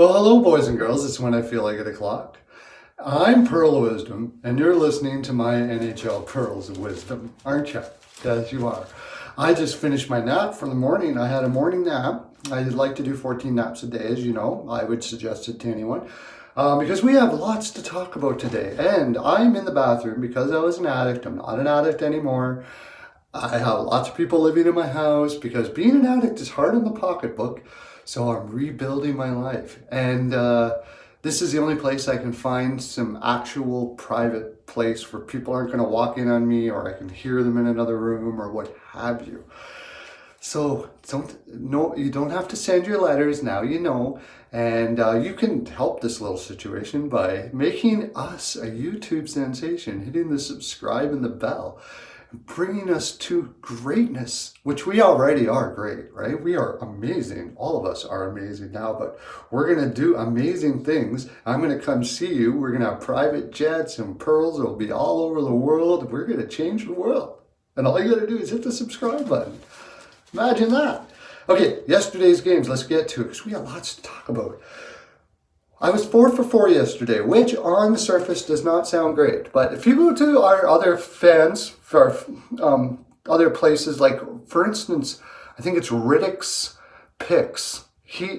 Well, hello, boys and girls. It's when I feel like 8 o'clock. I'm Pearl of Wisdom, and you're listening to my NHL Pearls of Wisdom, aren't you? Yes, you are. I just finished my nap for the morning. I had a morning nap. I like to do 14 naps a day, as you know. I would suggest it to anyone. Because we have lots to talk about today. And I'm in the bathroom because I was an addict. I'm not an addict anymore. I have lots of people living in my house because being an addict is hard on the pocketbook. So I'm rebuilding my life. And this is the only place I can find some actual private place where people aren't going to walk in on me or I can hear them in another room or what have you. So you don't have to send your letters now, you know, and you can help this little situation by making us a YouTube sensation, hitting the subscribe and the bell, bringing us to greatness, which we already are great, right? We are amazing. All of us are amazing now, but we're going to do amazing things. I'm going to come see you. We're going to have private jets and pearls. It'll be all over the world. We're going to change the world. And all you got to do is hit the subscribe button. Imagine that. Okay, yesterday's games, let's get to it because we got lots to talk about. I was 4 for 4 yesterday, which on the surface does not sound great. But if you go to our other fans, for other places, like for instance, I think it's Riddick's Picks.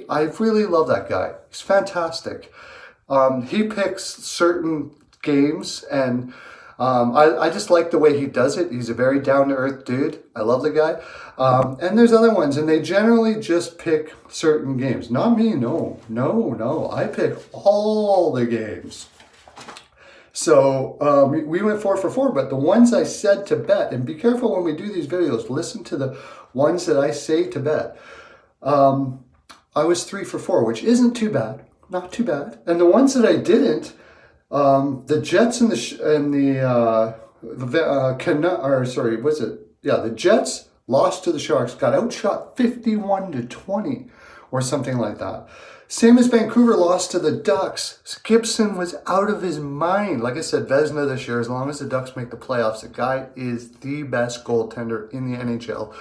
I really love that guy. He's fantastic. He picks certain games and I just like the way he does it. He's a very down-to-earth dude. I love the guy. And there's other ones, and they generally just pick certain games. Not me, no. I pick all the games. So we went 4 for 4, but the ones I said to bet, and be careful when we do these videos, listen to the ones that I say to bet. I was 3 for 4, which isn't too bad. Not too bad. And the ones that I didn't, the Jets and the Jets lost to the Sharks, got outshot 51-20 or something like that. Same as Vancouver lost to the Ducks. Gibson was out of his mind. Like I said, Vezina this year, as long as the Ducks make the playoffs, the guy is the best goaltender in the NHL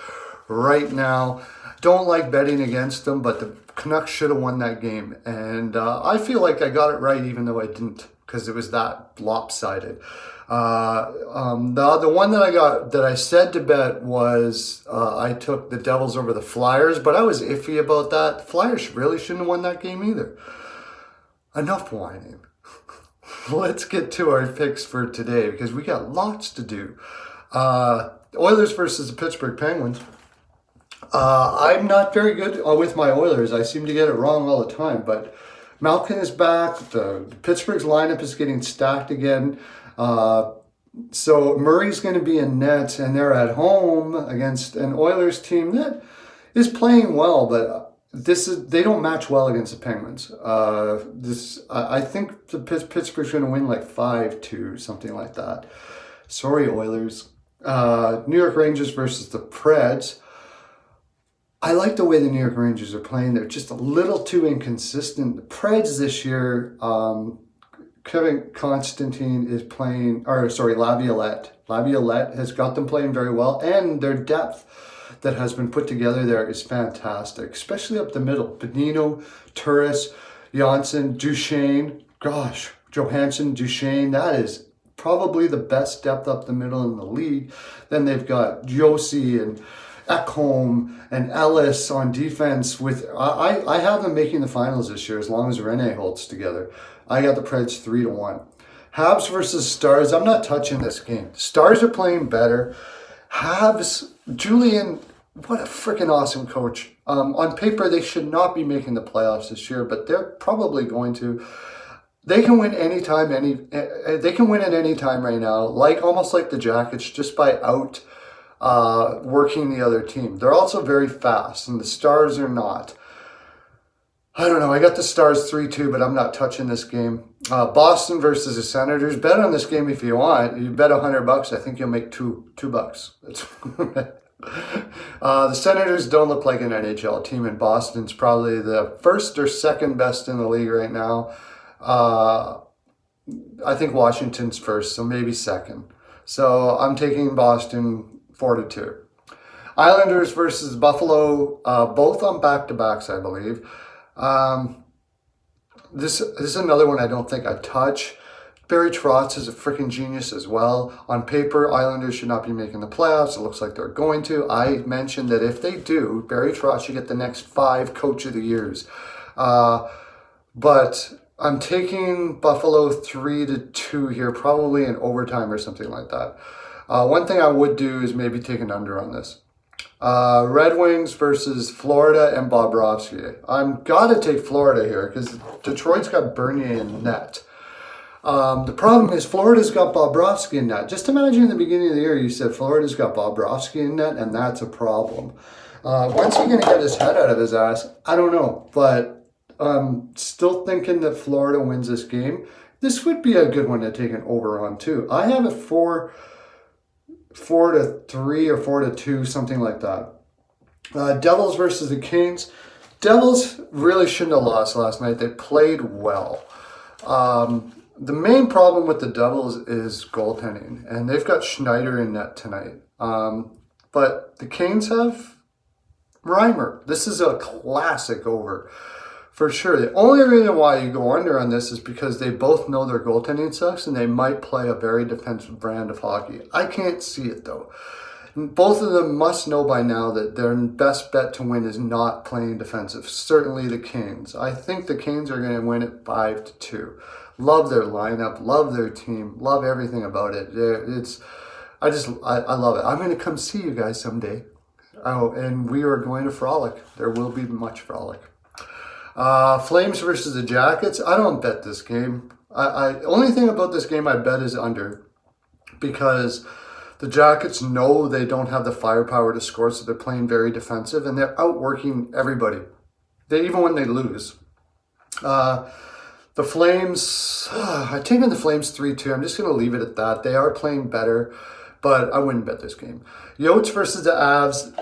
right now. Don't like betting against them, but the Canucks should have won that game. And I feel like I got it right even though I didn't, because it was that lopsided. The one that I said to bet was I took the Devils over the Flyers, but I was iffy about that. The Flyers really shouldn't have won that game either. Enough whining. Let's get to our picks for today because we got lots to do. Oilers versus the Pittsburgh Penguins. I'm not very good with my Oilers. I seem to get it wrong all the time, but Malkin is back. The Pittsburgh's lineup is getting stacked again. So Murray's going to be in net, and they're at home against an Oilers team that is playing well, but they don't match well against the Penguins. I think the Pittsburgh's going to win like 5-2, something like that. Sorry, Oilers. New York Rangers versus the Preds. I like the way the New York Rangers are playing. They're just a little too inconsistent. The Preds this year, Kevin Constantine is playing, Laviolette. Laviolette has got them playing very well, and their depth that has been put together there is fantastic, especially up the middle. Bonino, Turris, Janssen, Duchesne. Gosh, Johansson, Duchesne, that is probably the best depth up the middle in the league. Then they've got Josi and Ekholm and Ellis on defense. I have them making the finals this year as long as Rene holds together. I got the Preds 3-1. Habs versus Stars. I'm not touching this game. Stars are playing better. Habs, Julian, what a freaking awesome coach. On paper, they should not be making the playoffs this year, but they're probably going to. They can win anytime. They can win at any time right now, almost like the Jackets, just by working the other team. They're also very fast, and the Stars are not. I don't know. I got the Stars 3-2, but I'm not touching this game. Boston versus the Senators. Bet on this game if you want. You bet $100. I think you'll make $2. The Senators don't look like an NHL team, and Boston's probably the first or second best in the league right now. I think Washington's first, so maybe second. So I'm taking Boston 4-2. Islanders versus Buffalo, both on back-to-backs, I believe. This is another one I don't think I'd touch. Barry Trotz is a freaking genius as well. On paper, Islanders should not be making the playoffs. It looks like they're going to. I mentioned that if they do, Barry Trotz should get the next 5 Coach of the Years. But I'm taking Buffalo 3-2 here, probably in overtime or something like that. One thing I would do is maybe take an under on this. Red Wings versus Florida and Bobrovsky. I'm got to take Florida here because Detroit's got Bernier in net. The problem is Florida's got Bobrovsky in net. Just imagine in the beginning of the year you said Florida's got Bobrovsky in net, and that's a problem. When's he going to get his head out of his ass? I don't know, but I'm still thinking that Florida wins this game. This would be a good one to take an over on too. I have it 4-3 or 4-2, something like that. Devils versus the Kings. Devils really shouldn't have lost last night. They played well. The main problem with the Devils is goaltending, and they've got Schneider in net tonight. But the Canes have Reimer. This is a classic over, for sure. The only reason why you go under on this is because they both know their goaltending sucks, and they might play a very defensive brand of hockey. I can't see it, though. Both of them must know by now that their best bet to win is not playing defensive. Certainly the Canes. I think the Canes are going to win it 5-2. Love their lineup, love their team, love everything about it. I love it. I'm going to come see you guys someday. Oh, and we are going to frolic. There will be much frolic. Flames versus the Jackets. I don't bet this game. Only thing about this game I bet is under, because the Jackets know they don't have the firepower to score, so they're playing very defensive, and they're outworking everybody. Even when they lose. The Flames, I've taken the Flames 3-2. I'm just going to leave it at that. They are playing better, but I wouldn't bet this game. Yotes versus the Avs.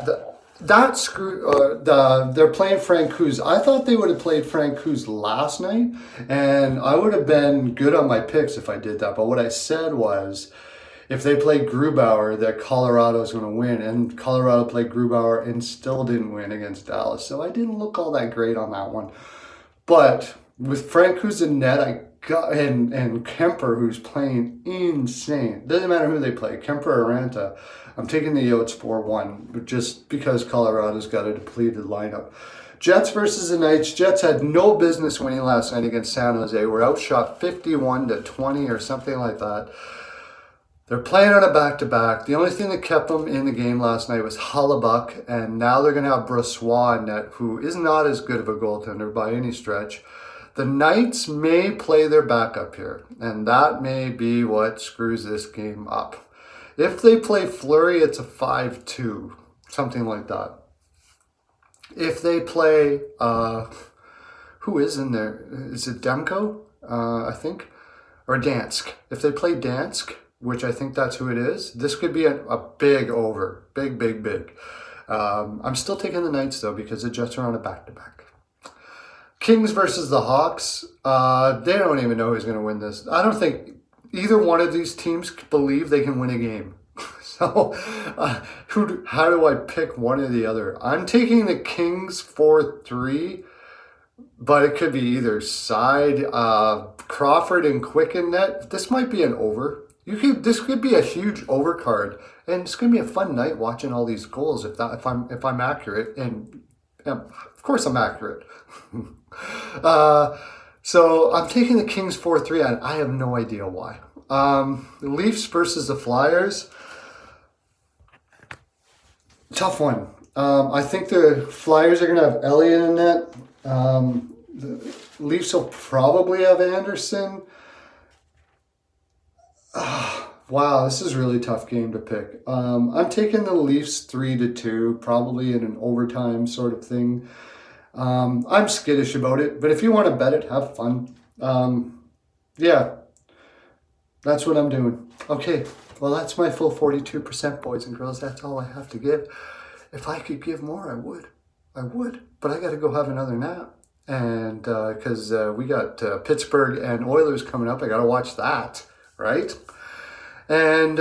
They're playing Francouz. I thought they would have played Francouz last night, and I would have been good on my picks if I did that. But what I said was, if they play Grubauer, that Colorado's going to win. And Colorado played Grubauer and still didn't win against Dallas. So I didn't look all that great on that one. But with Francouz in net, I got and Kemper, who's playing insane. Doesn't matter who they play, Kemper or Ranta. I'm taking the Yotes 4-1, just because Colorado's got a depleted lineup. Jets versus the Knights. Jets had no business winning last night against San Jose. Were outshot 51-20 or something like that. They're playing on a back-to-back. The only thing that kept them in the game last night was Hellebuyck, and now they're going to have Brossoit in net, who is not as good of a goaltender by any stretch. The Knights may play their backup here, and that may be what screws this game up. If they play Fleury, it's a 5-2, something like that. If they play, who is in there? Is it Demko, I think? Or Dansk. If they play Dansk, which I think that's who it is, this could be a big over. Big. I'm still taking the Knights, though, because the Jets are on a back-to-back. Kings versus the Hawks. They don't even know who's going to win this. I don't think either one of these teams believe they can win a game. So how do I pick one or the other? I'm taking the Kings 4-3, but it could be either side. Crawford and Quick in net. This might be an over. This could be a huge overcard, and it's going to be a fun night watching all these goals if I'm accurate, and of course I'm accurate. So I'm taking the Kings 4-3, and I have no idea why. The Leafs versus the Flyers. Tough one. I think the Flyers are going to have Elliott in net. The Leafs will probably have Anderson. Wow, this is a really tough game to pick. I'm taking the Leafs 3-2, probably in an overtime sort of thing. I'm skittish about it, but if you want to bet it, have fun. Yeah, that's what I'm doing. Okay, well, that's my full 42%, boys and girls. That's all I have to give. If I could give more, I would. But I got to go have another nap. And because we got Pittsburgh and Oilers coming up, I got to watch that, right? And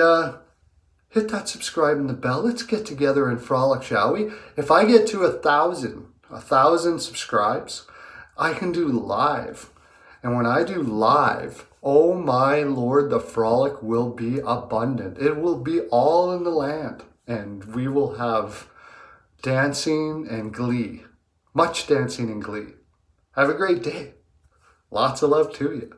hit that subscribe and the bell. Let's get together and frolic, shall we? If I get to 1,000 subscribes, I can do live And when I do live, oh my Lord, the frolic will be abundant. It will be all in the land. And we will have dancing and glee. Much dancing and glee. Have a great day. Lots of love to you.